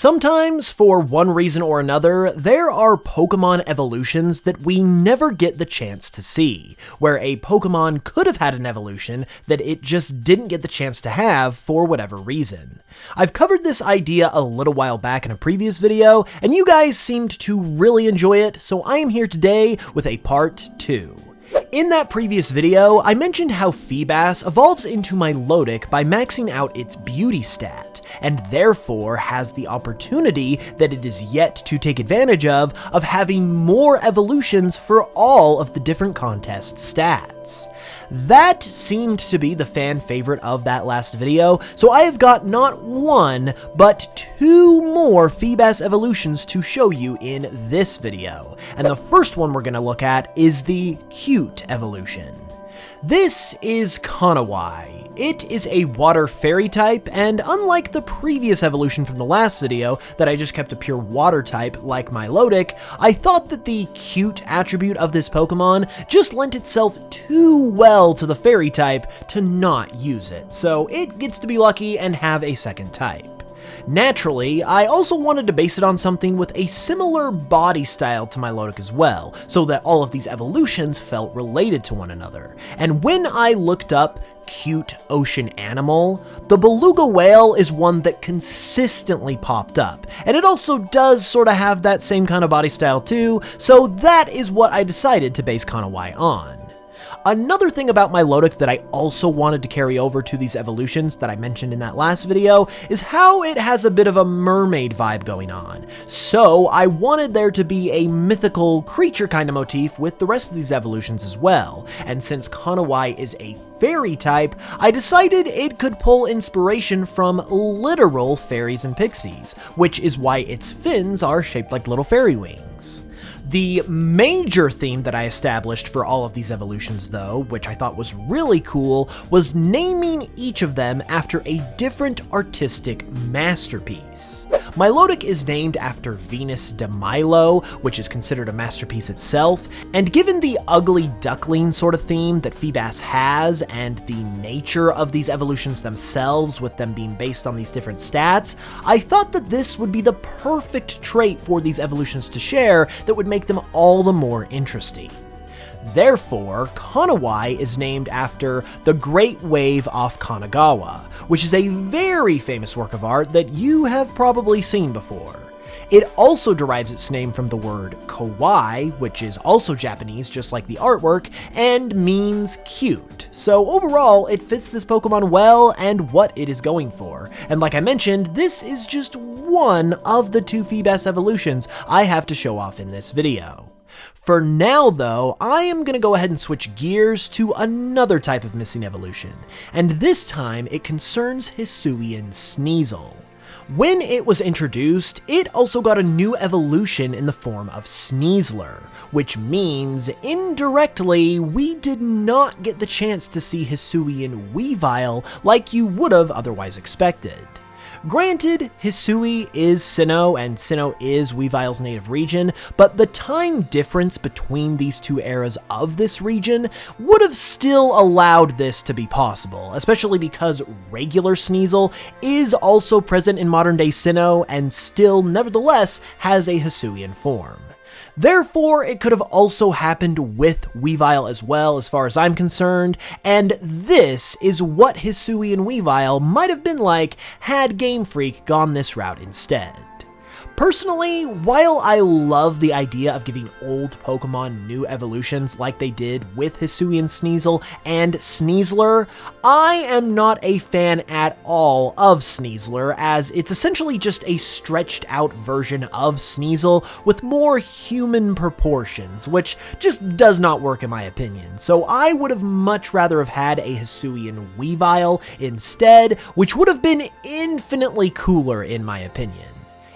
Sometimes, for one reason or another, there are Pokemon evolutions that we never get the chance to see, where a Pokemon could have had an evolution that it just didn't get the chance to have for whatever reason. I've covered this idea a little while back in a previous video, and you guys seemed to really enjoy it, so I am here today with a part 2. In that previous video, I mentioned how Feebas evolves into Milotic by maxing out its beauty stat, and therefore has the opportunity that it is yet to take advantage of having more evolutions for all of the different contest stats. That seemed to be the fan favorite of that last video, so I have got not one, but 2 more Feebas evolutions to show you in this video. And the first one we're going to look at is the Cute evolution. This is Kanawai. It is a water fairy type, and unlike the previous evolution from the last video that I just kept a pure water type like Milotic, I thought that the cute attribute of this Pokemon just lent itself too well to the fairy type to not use it, so it gets to be lucky and have a second type. Naturally, I also wanted to base it on something with a similar body style to Milotic as well, so that all of these evolutions felt related to one another. And when I looked up cute ocean animal, the beluga whale is one that consistently popped up, and it also does sort of have that same kind of body style too, so that is what I decided to base Kanawai on. Another thing about Milotic that I also wanted to carry over to these evolutions that I mentioned in that last video is how it has a bit of a mermaid vibe going on. So I wanted there to be a mythical creature kind of motif with the rest of these evolutions as well. And since Kanawai is a fairy type, I decided it could pull inspiration from literal fairies and pixies, which is why its fins are shaped like little fairy wings. The major theme that I established for all of these evolutions though, which I thought was really cool, was naming each of them after a different artistic masterpiece. Milotic is named after Venus de Milo, which is considered a masterpiece itself, and given the ugly duckling sort of theme that Feebas has, and the nature of these evolutions themselves with them being based on these different stats, I thought that this would be the perfect trait for these evolutions to share that would make them all the more interesting. Therefore, Kanawai is named after the Great Wave off Kanagawa, which is a very famous work of art that you have probably seen before. It also derives its name from the word kawaii, which is also Japanese just like the artwork, and means cute. So overall, it fits this Pokemon well and what it is going for. And like I mentioned, this is just one of the 2 Feebas evolutions I have to show off in this video. For now though, I am going to go ahead and switch gears to another type of missing evolution, and this time it concerns Hisuian Sneasel. When it was introduced, it also got a new evolution in the form of Sneasler, which means, indirectly, we did not get the chance to see Hisuian Weavile like you would have otherwise expected. Granted, Hisui is Sinnoh, and Sinnoh is Weavile's native region, but the time difference between these 2 eras of this region would have still allowed this to be possible, especially because regular Sneasel is also present in modern-day Sinnoh and still, nevertheless, has a Hisuian form. Therefore, it could have also happened with Weavile as well, as far as I'm concerned, and this is what Hisuian Weavile might have been like had Game Freak gone this route instead. Personally, while I love the idea of giving old Pokemon new evolutions like they did with Hisuian Sneasel and Sneasler, I am not a fan at all of Sneasler, as it's essentially just a stretched out version of Sneasel with more human proportions, which just does not work in my opinion. So I would have much rather have had a Hisuian Weavile instead, which would have been infinitely cooler in my opinion.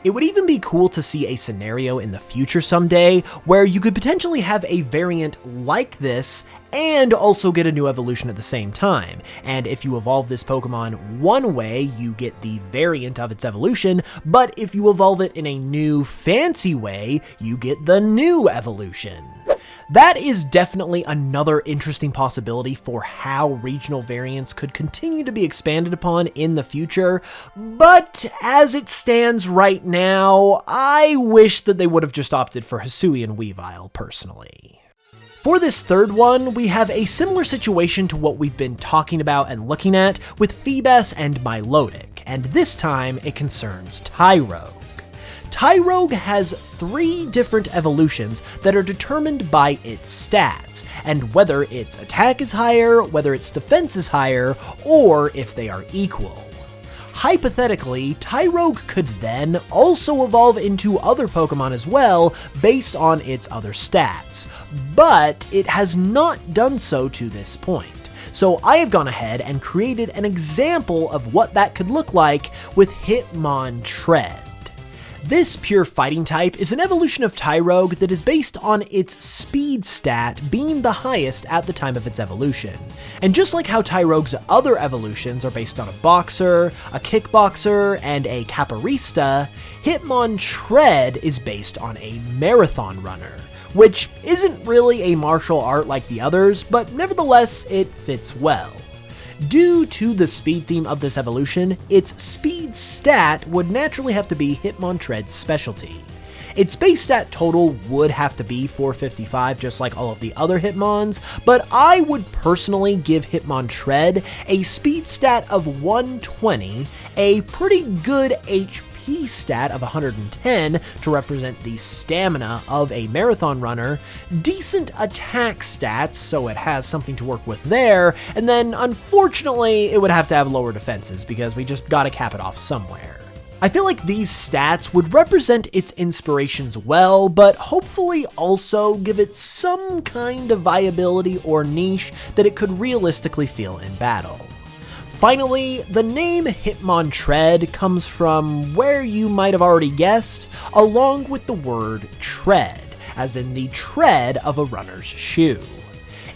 It would even be cool to see a scenario in the future someday where you could potentially have a variant like this and also get a new evolution at the same time. And if you evolve this Pokemon one way, you get the variant of its evolution, but if you evolve it in a new fancy way, you get the new evolution. That is definitely another interesting possibility for how regional variants could continue to be expanded upon in the future, but as it stands right now, I wish that they would have just opted for Hisuian Weavile, personally. For this third one, we have a similar situation to what we've been talking about and looking at with Feebas and Milotic, and this time it concerns Tyrogue. Tyrogue has 3 different evolutions that are determined by its stats, and whether its attack is higher, whether its defense is higher, or if they are equal. Hypothetically, Tyrogue could then also evolve into other Pokemon as well based on its other stats, but it has not done so to this point. So I have gone ahead and created an example of what that could look like with Hitmontread. This pure fighting type is an evolution of Tyrogue that is based on its speed stat being the highest at the time of its evolution. And just like how Tyrogue's other evolutions are based on a boxer, a kickboxer, and a capoeirista, Hitmontread is based on a marathon runner, which isn't really a martial art like the others, but nevertheless it fits well. Due to the speed theme of this evolution, its speed stat would naturally have to be Hitmontread's specialty. Its base stat total would have to be 455 just like all of the other Hitmons, but I would personally give Hitmontread a speed stat of 120, a pretty good HP stat of 110 to represent the stamina of a marathon runner, decent attack stats so it has something to work with there, and then unfortunately it would have to have lower defenses because we just gotta cap it off somewhere. I feel like these stats would represent its inspirations well, but hopefully also give it some kind of viability or niche that it could realistically feel in battle. Finally, the name Hitmontread comes from where you might have already guessed, along with the word tread, as in the tread of a runner's shoe.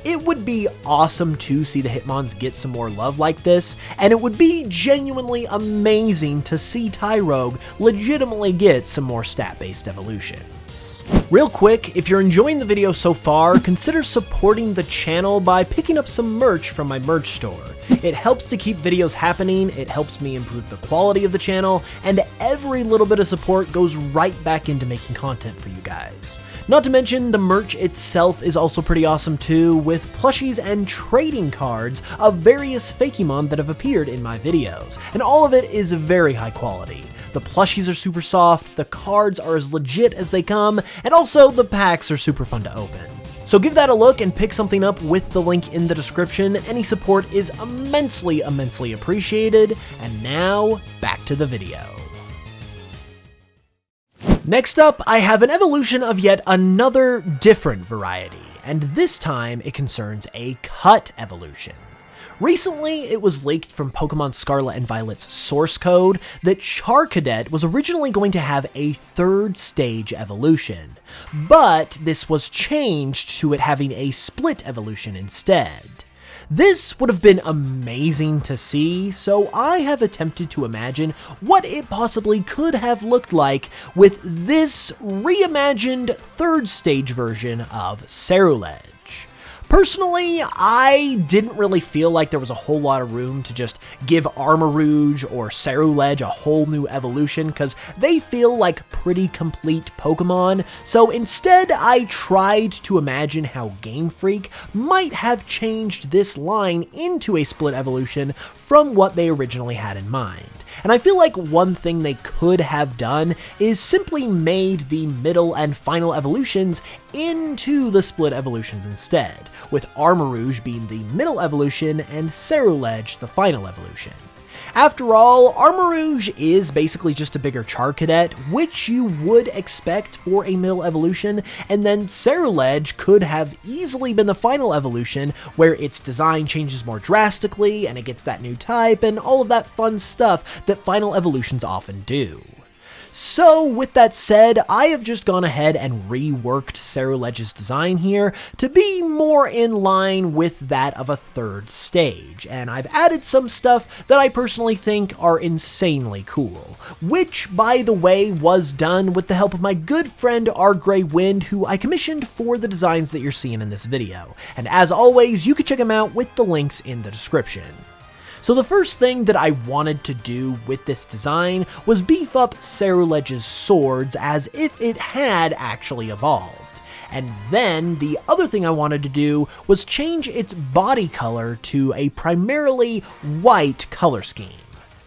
It would be awesome to see the Hitmons get some more love like this, and it would be genuinely amazing to see Tyrogue legitimately get some more stat-based evolutions. Real quick, if you're enjoying the video so far, consider supporting the channel by picking up some merch from my merch store. It helps to keep videos happening, it helps me improve the quality of the channel, and every little bit of support goes right back into making content for you guys. Not to mention, the merch itself is also pretty awesome too, with plushies and trading cards of various Fakemon that have appeared in my videos, and all of it is very high quality. The plushies are super soft, the cards are as legit as they come, and also the packs are super fun to open. So give that a look and pick something up with the link in the description. Any support is immensely appreciated, and now back to the video. Next up, I have an evolution of yet another different variety, and this time it concerns a cut evolution. Recently, it was leaked from Pokemon Scarlet and Violet's source code that Charcadet was originally going to have a 3rd stage evolution, but this was changed to it having a split evolution instead. This would have been amazing to see, so I have attempted to imagine what it possibly could have looked like with this reimagined 3rd stage version of Ceruledge. Personally, I didn't really feel like there was a whole lot of room to just give Armarouge or Ceruledge a whole new evolution, because they feel like pretty complete Pokemon, so instead I tried to imagine how Game Freak might have changed this line into a split evolution from what they originally had in mind. And I feel like one thing they could have done is simply made the middle and final evolutions into the split evolutions instead, with Armarouge being the middle evolution and Ceruledge the final evolution. After all, Armarouge is basically just a bigger Charcadet, which you would expect for a middle evolution, and then Ceruledge could have easily been the final evolution, where its design changes more drastically, and it gets that new type, and all of that fun stuff that final evolutions often do. So with that said, I have just gone ahead and reworked Cerulege's design here to be more in line with that of a third stage, and I've added some stuff that I personally think are insanely cool, which by the way was done with the help of my good friend RGreywind, who I commissioned for the designs that you're seeing in this video, and as always you can check him out with the links in the description. So the first thing that I wanted to do with this design was beef up Cerulege's swords as if it had actually evolved. And then the other thing I wanted to do was change its body color to a primarily white color scheme.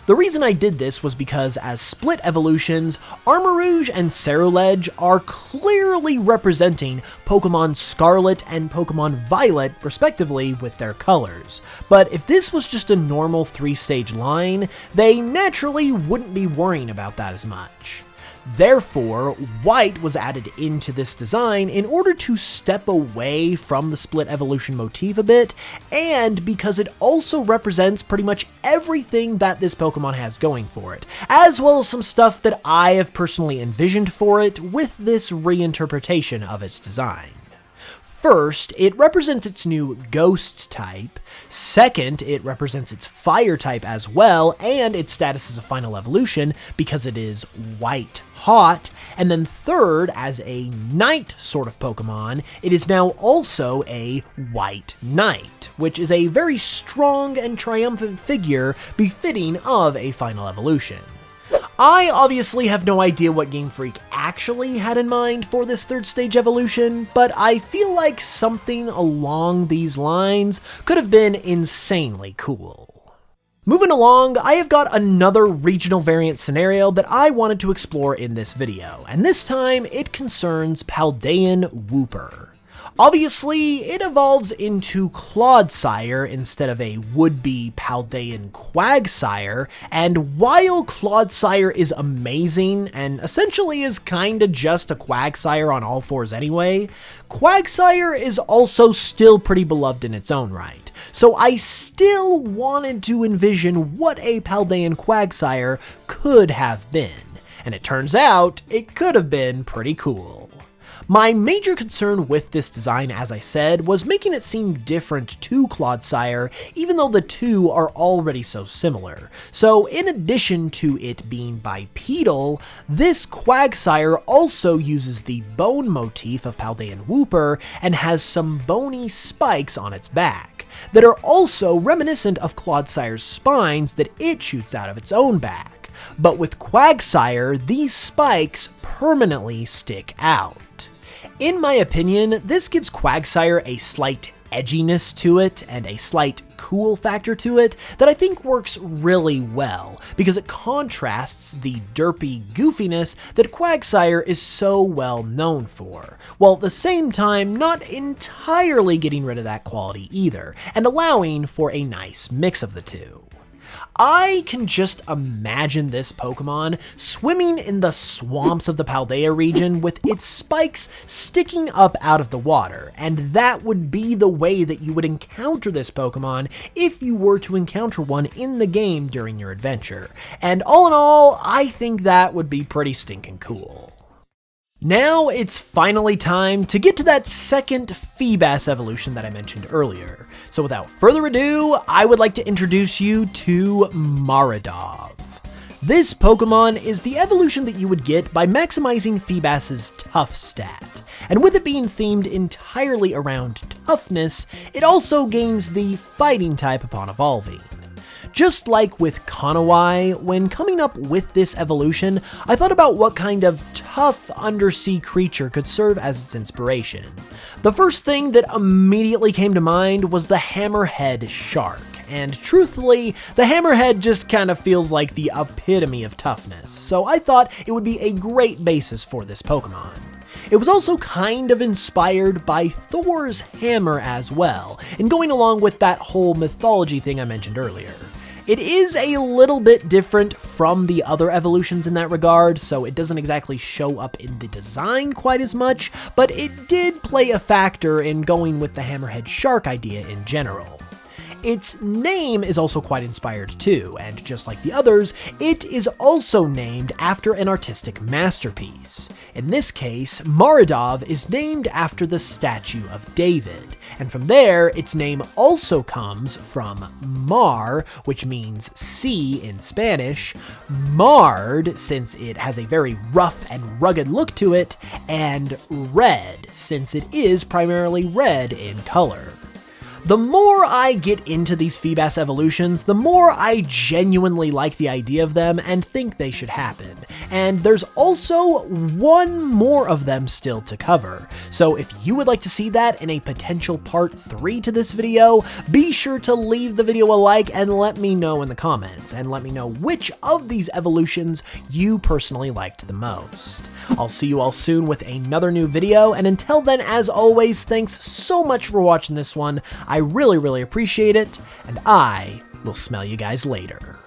The reason I did this was because as split evolutions, Armarouge and Cerulege are clearly representing Pokemon Scarlet and Pokemon Violet respectively with their colors. But if this was just a normal 3-stage line, they naturally wouldn't be worrying about that as much. Therefore, white was added into this design in order to step away from the split evolution motif a bit, and because it also represents pretty much everything that this Pokemon has going for it, as well as some stuff that I have personally envisioned for it with this reinterpretation of its design. First, it represents its new Ghost type. Second, it represents its Fire type as well, and its status as a final evolution because it is White Hot. And then third, as a Night sort of Pokemon, it is now also a White Knight, which is a very strong and triumphant figure befitting of a final evolution. I obviously have no idea what Game Freak actually had in mind for this third stage evolution, but I feel like something along these lines could have been insanely cool. Moving along, I have got another regional variant scenario that I wanted to explore in this video, and this time it concerns Paldean Wooper. Obviously, it evolves into Clodsire instead of a would-be Paldean Quagsire, and while Clodsire is amazing and essentially is kinda just a Quagsire on all fours anyway, Quagsire is also still pretty beloved in its own right. So I still wanted to envision what a Paldean Quagsire could have been, and it turns out it could have been pretty cool. My major concern with this design, as I said, was making it seem different to Clodsire, even though the two are already so similar. So in addition to it being bipedal, this Quagsire also uses the bone motif of Paldean Wooper and has some bony spikes on its back that are also reminiscent of Clodsire's spines that it shoots out of its own back. But with Quagsire, these spikes permanently stick out. In my opinion, this gives Quagsire a slight edginess to it and a slight cool factor to it that I think works really well, because it contrasts the derpy goofiness that Quagsire is so well known for, while at the same time not entirely getting rid of that quality either, and allowing for a nice mix of the two. I can just imagine this Pokemon swimming in the swamps of the Paldea region with its spikes sticking up out of the water, and that would be the way that you would encounter this Pokemon if you were to encounter one in the game during your adventure. And all in all, I think that would be pretty stinking cool. Now it's finally time to get to that second Feebas evolution that I mentioned earlier. So without further ado, I would like to introduce you to Maridov. This Pokemon is the evolution that you would get by maximizing Feebas's Tough stat, and with it being themed entirely around toughness, it also gains the Fighting type upon evolving. Just like with Kanawai, when coming up with this evolution, I thought about what kind of tough undersea creature could serve as its inspiration. The first thing that immediately came to mind was the Hammerhead Shark, and truthfully, the Hammerhead just kind of feels like the epitome of toughness, so I thought it would be a great basis for this Pokemon. It was also kind of inspired by Thor's hammer as well, and going along with that whole mythology thing I mentioned earlier. It is a little bit different from the other evolutions in that regard, so it doesn't exactly show up in the design quite as much, but it did play a factor in going with the Hammerhead Shark idea in general. Its name is also quite inspired too, and just like the others, it is also named after an artistic masterpiece. In this case, Maridov is named after the statue of David, and from there, its name also comes from mar, which means sea in Spanish, marred, since it has a very rough and rugged look to it, and red, since it is primarily red in color. The more I get into these Feebas evolutions, the more I genuinely like the idea of them and think they should happen. And there's also one more of them still to cover. So if you would like to see that in a potential part 3 to this video, be sure to leave the video a like and let me know in the comments, and let me know which of these evolutions you personally liked the most. I'll see you all soon with another new video, and until then, as always, thanks so much for watching this one. I really appreciate it, and I will smell you guys later.